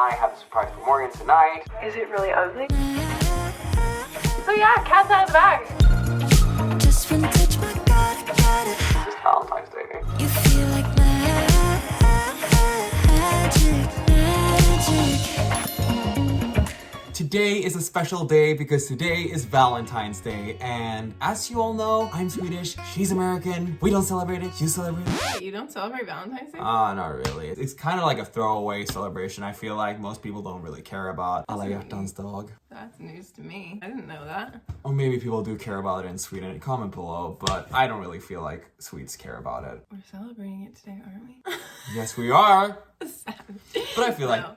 I have a surprise for Morgan tonight. Is it really ugly? So yeah, cat's out of the bag. It's just Valentine's Day. You feel like magic. Today is a special day because today is Valentine's Day, and as you all know, I'm Swedish, she's American. We don't celebrate it, you celebrate it. Wait, you don't celebrate Valentine's Day? Not really. It's kind of like a throwaway celebration. I feel like most people don't really care about Alla Hjärtans Dag. That's news to me. I didn't know that. Or maybe people do care about it in Sweden. Comment below, but I don't really feel like Swedes care about it. We're celebrating it today, aren't we? Yes, we are. Sad. But I feel No.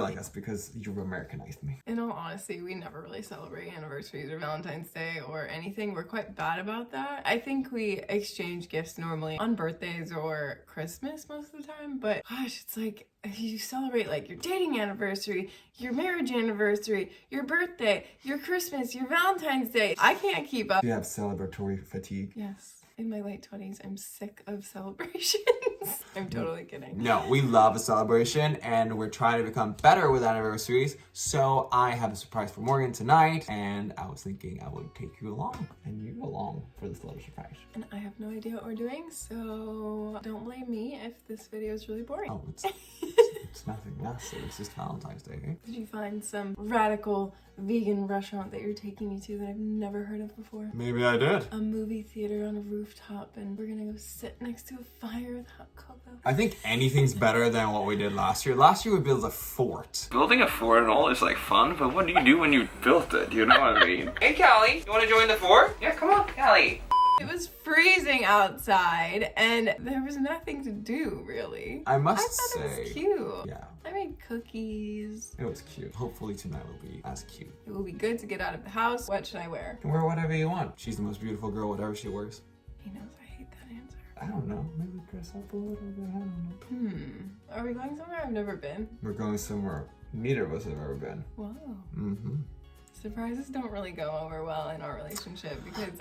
like that's because you Americanized me. In all honesty, we never really celebrate anniversaries or Valentine's Day or anything. We're quite bad about that. I think we exchange gifts normally on birthdays or Christmas most of the time, but gosh, it's like you celebrate like your dating anniversary, your marriage anniversary, your birthday, your Christmas, your Valentine's Day. I can't keep up. You have celebratory fatigue. Yes. In my late 20s, I'm sick of celebrations. I'm totally kidding. No, we love a celebration and we're trying to become better with anniversaries. So I have a surprise for Morgan tonight and I was thinking I would take you along and you along for this little surprise. And I have no idea what we're doing, so don't blame me if this video is really boring. Oh, it's nothing massive. It's just Valentine's Day. Eh? Did you find some radical vegan restaurant that you're taking me to that I've never heard of before? Maybe I did. A movie theater on a rooftop and we're gonna go sit next to a fire with hot cocoa. I think anything's better than what we did last year. Last year we built a fort. Building a fort and all is like fun, but what do you do when you built it? You know what I mean? Hey Callie, you want to join the fort? Yeah, come on, Callie. It was freezing outside and there was nothing to do really. I must I thought it say, was cute. yeah, I made cookies. it was cute. Hopefully tonight will be as cute. It will be good to get out of the house. What should I wear? You can wear whatever you want. She's the most beautiful girl, whatever she wears. He knows I hate that answer. I don't know. Maybe dress up a little bit. I don't know. Are we going somewhere I've never been? We're going somewhere neither of us have ever been. Whoa. Mm-hmm. Surprises don't really go over well in our relationship because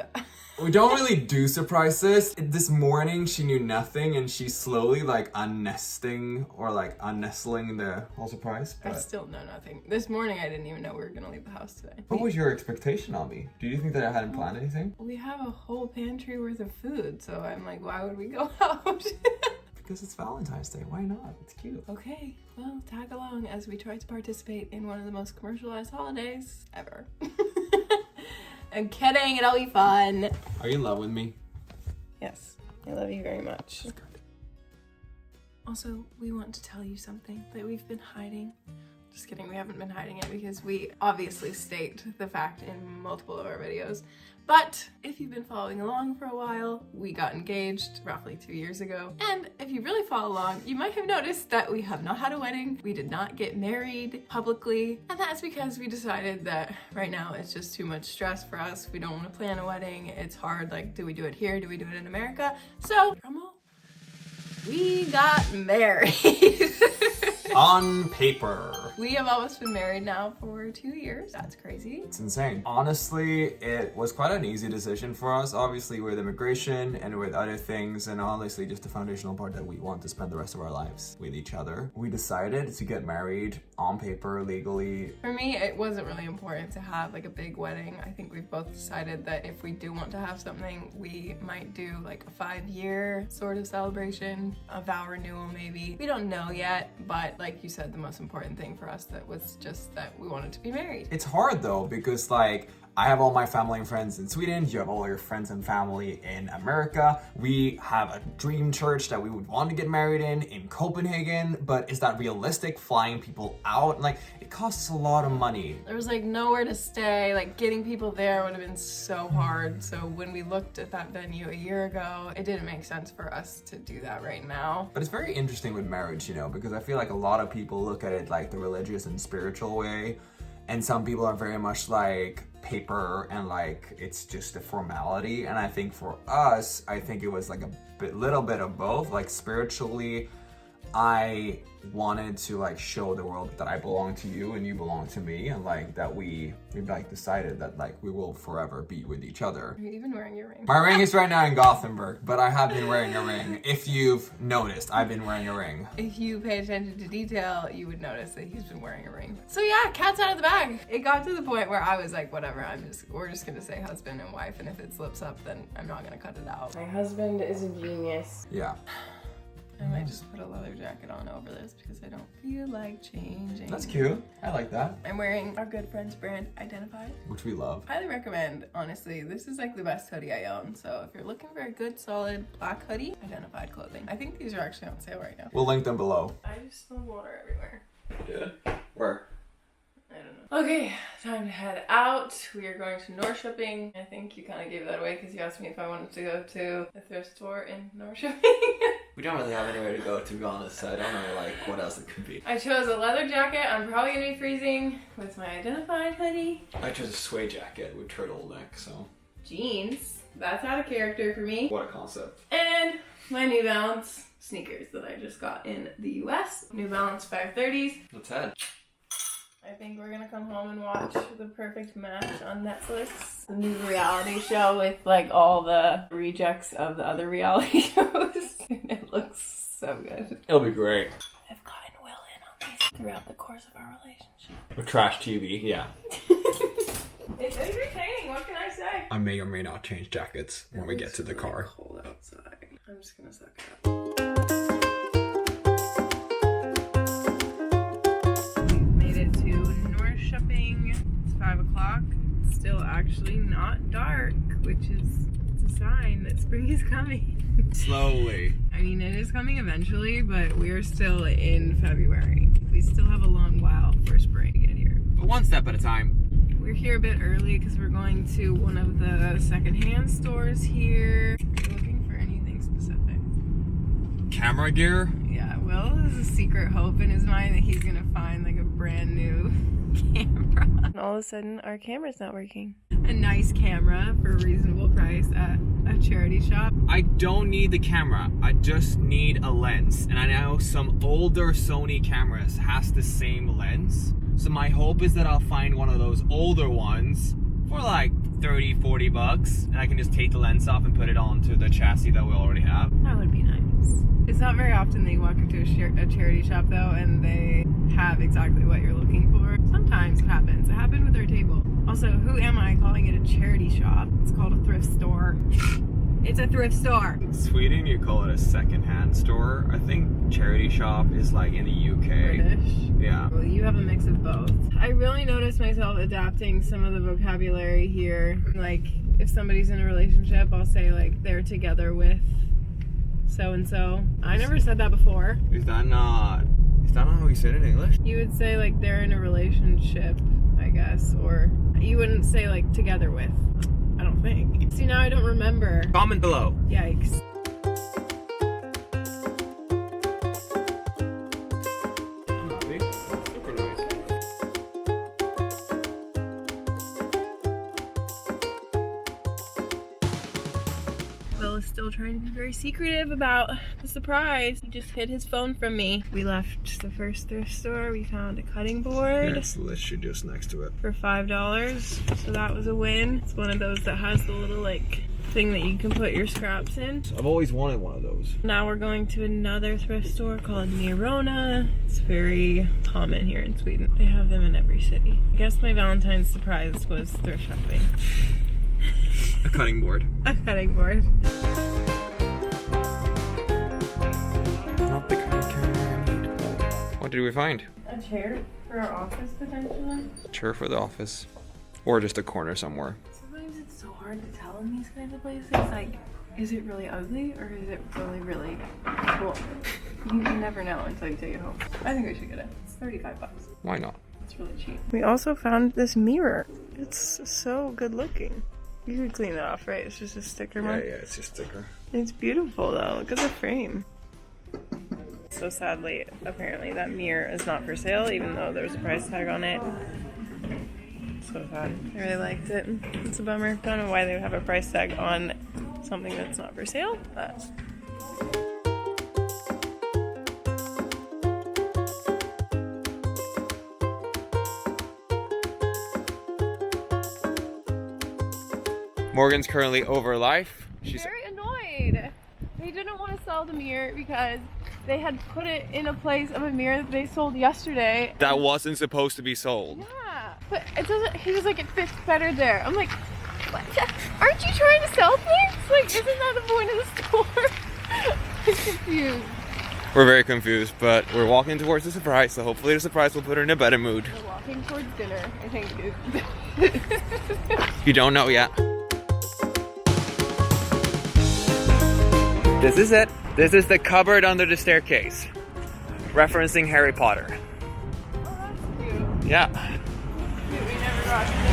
We don't really do surprises. This morning she knew nothing and she's slowly like unnestling or like unnestling the whole surprise. I But still know nothing. This morning I didn't even know we were gonna leave the house today. what was your expectation on me? Do you think that I hadn't planned anything? We have a whole pantry worth of food, so I'm like, why would we go out? Because it's Valentine's Day. Why not? It's cute. Okay, well, tag along as we try to participate in one of the most commercialized holidays ever. I'm kidding, it'll be fun. Are you in love with me? Yes, I love you very much. Also, we want to tell you something that we've been hiding. Just kidding, we haven't been hiding it because we obviously state the fact in multiple of our videos. But if you've been following along for a while, we got engaged roughly 2 years ago. And if you really follow along, you might have noticed that we have not had a wedding. We did not get married publicly. And that's because we decided that right now it's just too much stress for us. We don't want to plan a wedding. It's hard, like, do we do it here? Do we do it in America? So, drum roll. We got married. On paper. We have almost been married now for 2 years. That's crazy. It's insane. Honestly, it was quite an easy decision for us. Obviously, with immigration and with other things, and honestly, just the foundational part that we want to spend the rest of our lives with each other. We decided to get married on paper, legally. For me, it wasn't really important to have like a big wedding. I think we've both decided that if we do want to have something, we might do like a 5-year sort of celebration, a vow renewal maybe. We don't know yet, but like you said, the most important thing for us that was just that we wanted to be married. It's hard though, because like, I have all my family and friends in Sweden, you have all your friends and family in America. We have a dream church that we would want to get married in Copenhagen, but is that realistic, flying people out? Like, it costs a lot of money. There was like nowhere to stay, like getting people there would have been so hard. So when we looked at that venue a year ago, it didn't make sense for us to do that right now. But it's very interesting with marriage, you know, because I feel like a lot of people look at it like the religious and spiritual way. And some people are very much like paper and like it's just a formality. And I think for us, I think it was like a little bit of both. Like spiritually, I wanted to like show the world that I belong to you and you belong to me, and like that we like decided that like we will forever be with each other. Are you even wearing your ring? My ring is right now in Gothenburg, but I have been wearing a ring. If you've noticed, I've been wearing a ring. If you pay attention to detail, you would notice that he's been wearing a ring. So yeah, cat's out of the bag. It got to the point where I was like, whatever, we're just gonna say husband and wife, and if it slips up, then I'm not gonna cut it out. My husband is a genius. Yeah. I might just put a leather jacket on over this because I don't feel like changing. That's cute. I like that. I'm wearing our good friend's brand, Identified. Which we love. Highly recommend, honestly. This is like the best hoodie I own. So if you're looking for a good, solid black hoodie, Identified clothing. I think these are actually on sale right now. We'll link them below. I just spilled water everywhere. Good. Where? I don't know. Okay, time to head out. We are going to Norrköping. I think you kind of gave that away because you asked me if I wanted to go to a thrift store in Norrköping. We don't really have anywhere to go, to be honest, so I don't know like what else it could be. I chose a leather jacket. I'm probably gonna be freezing with my Identified hoodie. I chose a suede jacket with turtleneck, so. Jeans. That's out of character for me. What a concept. And my New Balance sneakers that I just got in the US. New Balance 530s. Let's head. I think we're gonna come home and watch The Perfect Match on Netflix. The new reality show with like all the rejects of the other reality shows. It looks so good. It'll be great. I've gotten Will in on these throughout the course of our relationship. With trash TV, yeah. It's entertaining, what can I say? I may or may not change jackets when we get to the car. Cold outside. I'm just gonna suck it up. It's 5 o'clock. It's still actually not dark, which is a sign that spring is coming. Slowly. I mean, it is coming eventually, but we're still in February. We still have a long while for spring to get here. But one step at a time. We're here a bit early because we're going to one of the secondhand stores here. We're looking for anything specific. Camera gear? Yeah, Will has a secret hope in his mind that he's gonna find like a brand new camera. And all of a sudden, our camera's not working. A nice camera for a reasonable price at a charity shop. I don't need the camera. I just need a lens. And I know some older Sony cameras has the same lens. So my hope is that I'll find one of those older ones for like 30, 40 bucks. And I can just take the lens off and put it onto the chassis that we already have. That would be nice. It's not very often that you walk into a charity shop though and they have exactly what you're looking for. Sometimes it happens. It happened with our table. Also, who am I calling it a charity shop? It's called a thrift store. It's a thrift store. In Sweden, you call it a secondhand store. I think charity shop is like in the UK. British. Yeah. Well, you have a mix of both. I really noticed myself adapting some of the vocabulary here. Like, if somebody's in a relationship, I'll say like they're together with so-and-so. I never said that before. Is that not how we said it in English? You would say like they're in a relationship, I guess, or you wouldn't say like together with. I don't think. See, now I don't remember. Comment below. Yikes. I'm happy. Super nice. Will is still trying to be very secretive about the surprise. He just hid his phone from me. We left the first thrift store. We found a cutting board. It's literally just next to it. For $5. So that was a win. It's one of those that has the little like thing that you can put your scraps in. I've always wanted one of those. Now we're going to another thrift store called Mirona. It's very common here in Sweden. They have them in every city. I guess my Valentine's surprise was thrift shopping. A cutting board. A cutting board. Not the kind of camera I need. What did we find? A chair for our office potentially. A chair for the office. Or just a corner somewhere. Sometimes it's so hard to tell in these kinds of places. Like, is it really ugly or is it really, really cool? You can never know until you take it home. I think we should get it. It's 35 bucks. Why not? It's really cheap. We also found this mirror. It's so good looking. You could clean it off, right? It's just a sticker mark. Yeah, it's just sticker. It's beautiful though. Look at the frame. So sadly, apparently that mirror is not for sale, even though there's a price tag on it. So sad. I really liked it. It's a bummer. Don't know why they would have a price tag on something that's not for sale, but Morgan's currently over life. She's very annoyed. They didn't want to sell the mirror because they had put it in a place of a mirror that they sold yesterday. that wasn't supposed to be sold. Yeah, but it doesn't. He was like, it fits better there. I'm like, what? Aren't you trying to sell things? Like, isn't that the point of the store? I'm confused. We're very confused, but we're walking towards the surprise, so hopefully the surprise will put her in a better mood. We're walking towards dinner, I think. You don't know yet. This is it. This is the cupboard under the staircase. Referencing Harry Potter. Oh, that's cute. Yeah. Cute, we never got dinner.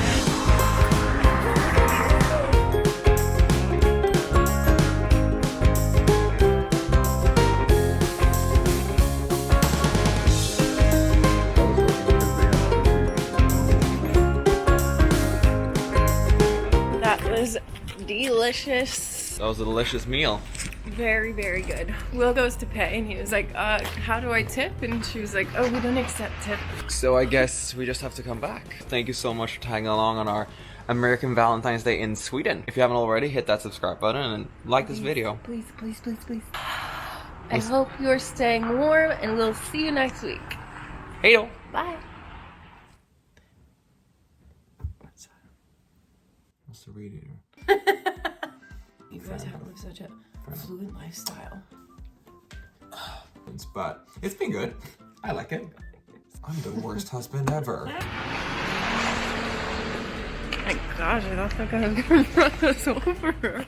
That was delicious. That was a delicious meal. Very, very good. Will goes to pay and he was like, how do I tip? And she was like, oh, we don't accept tip. So I guess we just have to come back. Thank you so much for tagging along on our American Valentine's Day in Sweden. If you haven't already, hit that subscribe button and like this video. Please, please, please, please. I hope you're staying warm and we'll see you next week. Hey, yo. Bye. What's that? What's the radiator? You guys have lived such a fluid lifestyle. But it's been good. I like it. I'm the worst husband ever. My gosh, I thought that guy was gonna run us over.